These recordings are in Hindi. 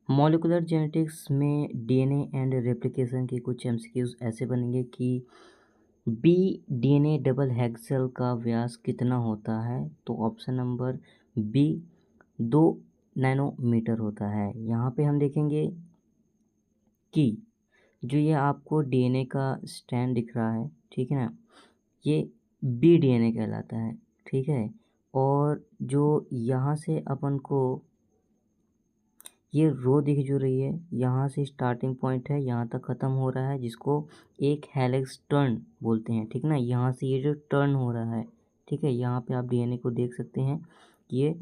मॉलिक्यूलर जेनेटिक्स में डीएनए एंड रेप्लिकेशन के कुछ एमसीक्यूज ऐसे बनेंगे कि बी डीएनए डबल हेक्सेल का व्यास कितना होता है? तो ऑप्शन नंबर बी 2 नैनोमीटर होता है। यहाँ पे हम देखेंगे कि जो ये आपको डीएनए का स्ट्रैंड दिख रहा है, ठीक है ना, ये बी डीएनए कहलाता है, ठीक है। और जो यहाँ से अपन को ये रो दिख जो रही है, यहाँ से स्टार्टिंग पॉइंट है, यहाँ तक ख़त्म हो रहा है, जिसको एक हेलिक्स टर्न बोलते हैं, ठीक ना। यहाँ से ये जो टर्न हो रहा है, ठीक है, यहाँ पे आप डीएनए को देख सकते हैं कि ये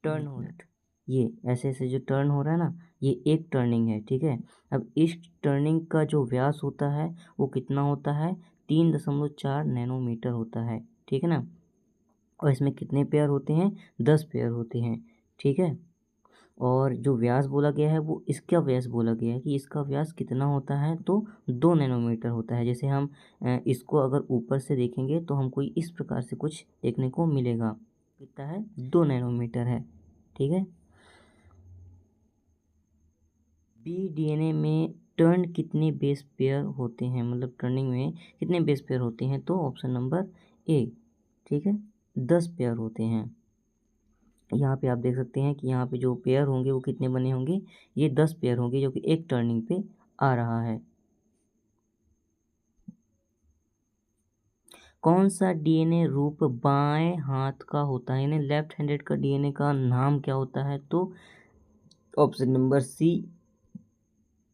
टर्न हो रहा है, ये ऐसे ऐसे जो टर्न हो रहा है ना, ये एक टर्निंग है, ठीक है। अब इस टर्निंग का जो व्यास होता है वो कितना होता है? 3.4 नैनोमीटर होता है, ठीक है ना। और इसमें कितने पेयर होते हैं? 10 पेयर होते हैं, ठीक है। और जो व्यास बोला गया है वो इसका व्यास बोला गया है कि इसका व्यास कितना होता है? तो 2 नैनोमीटर होता है। जैसे हम इसको अगर ऊपर से देखेंगे तो हमको इस प्रकार से कुछ देखने को मिलेगा। कितना है? 2 नैनोमीटर है, ठीक है। बी डीएनए में टर्न कितने बेस पेयर होते हैं, मतलब टर्निंग में कितने बेस पेयर होते हैं? तो ऑप्शन नंबर ए, ठीक है, 10 पेयर होते हैं। यहाँ पे आप देख सकते हैं कि यहाँ पे जो पेयर होंगे वो कितने बने होंगे? ये 10 पेयर होंगे, जो कि एक टर्निंग पे आ रहा है। कौन सा डीएनए रूप बाएं हाथ का होता है, यानी लेफ्ट हैंडेड का डीएनए का नाम क्या होता है? तो option number C,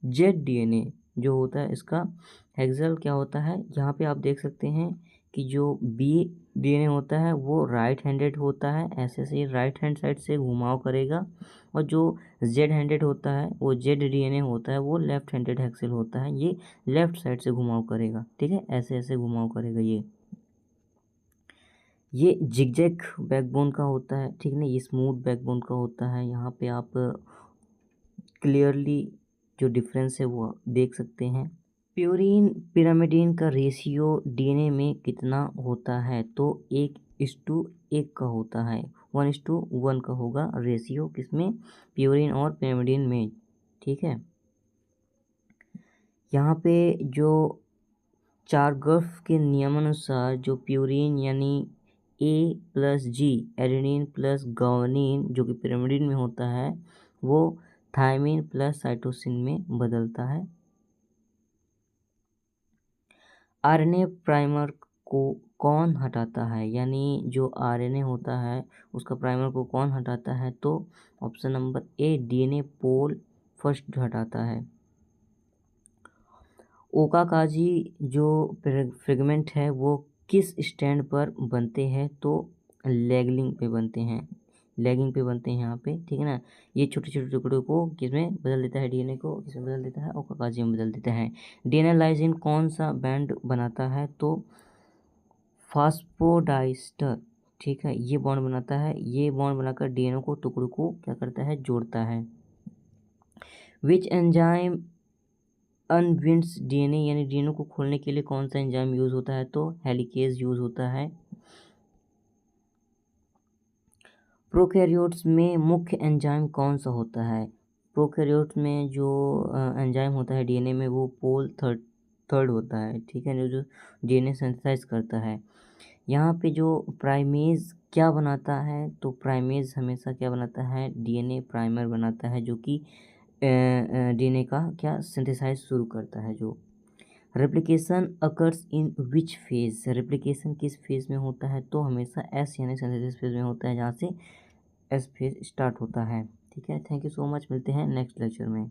Z DNA जो होता है इसका हेक्सेल क्या होता है? यहाँ पे आप देख सकते हैं कि जो बी डीएनए होता है वो राइट हैंडेड होता है, ऐसे से राइट हैंड साइड से घुमाव करेगा। और जो जेड हैंडेड होता है वो जेड डीएनए होता है वो लेफ्ट हैंडेड हेक्सेल होता है, ये लेफ्ट साइड से घुमाव करेगा, ठीक है, ऐसे ऐसे घुमाव करेगा। ये जिगजैग बैकबोन का होता है, ठीक है ना, ये स्मूथ बैकबोन का होता है। यहाँ पे आप क्लियरली जो डिफरेंस है वो देख सकते हैं। प्यूरीन पिरामिडीन का रेशियो डीएनए में कितना होता है? तो 1:1 का होता है, 1:1 का होगा रेशियो, किसमें? प्यूरीन और पिरामिडीन में, ठीक है। यहाँ पे जो चारगर्फ के नियमानुसार जो प्यूरीन यानी A+G एडेनिन प्लस ग्वानिन जो कि पिरामिडीन में होता है वो थायमिन प्लस साइटोसिन में बदलता है। आरएनए प्राइमर को कौन हटाता है, यानी जो आरएनए होता है उसका प्राइमर को कौन हटाता है? तो option number A, DNA pol first हटाता है। ओकाकाजी जो फ्रेगमेंट है वो किस स्टैंड पर बनते हैं? तो लैगिंग पे बनते हैं, लैगिंग पे बनते हैं यहाँ पे, ठीक है ना। ये छोटे छोटे टुकड़ों को किसमें बदल देता है? डीएनए को किसमें बदल देता है? ओकाकाजी में बदल देता है। डीएनए लाइसिन कौन सा बैंड बनाता है? तो फास्फोडाइस्टर, ठीक है, ये बॉन्ड बनाता है। ये बॉन्ड बनाकर डीएनए को टुकड़ों को क्या करता है? जोड़ता है। विच एंजाइम अनविंड्स डीएनए, यानी डीएनए को खोलने के लिए कौन सा एंजाइम यूज होता है? तो हेलिकेज यूज होता है। प्रोकैरियोट्स में मुख्य एंजाइम कौन सा होता है? प्रोकैरियोट्स में जो एंजाइम होता है डीएनए में वो पोल थर्ड होता है, ठीक है, जो डीएनए सिंथेसाइज करता है। यहाँ पे जो प्राइमेज क्या बनाता है? तो प्राइमेज हमेशा क्या बनाता है? डीएनए प्राइमर बनाता है, जो कि डीएनए का क्या सिंथेसाइज शुरू करता है। जो replication occurs in which phase, replication किस फेज में होता है? तो हमेशा एस यानी सिंथेसिस फेज में होता है, जहाँ से एस फेज स्टार्ट होता है, ठीक है। थैंक यू सो मच, मिलते हैं नेक्स्ट लेक्चर में।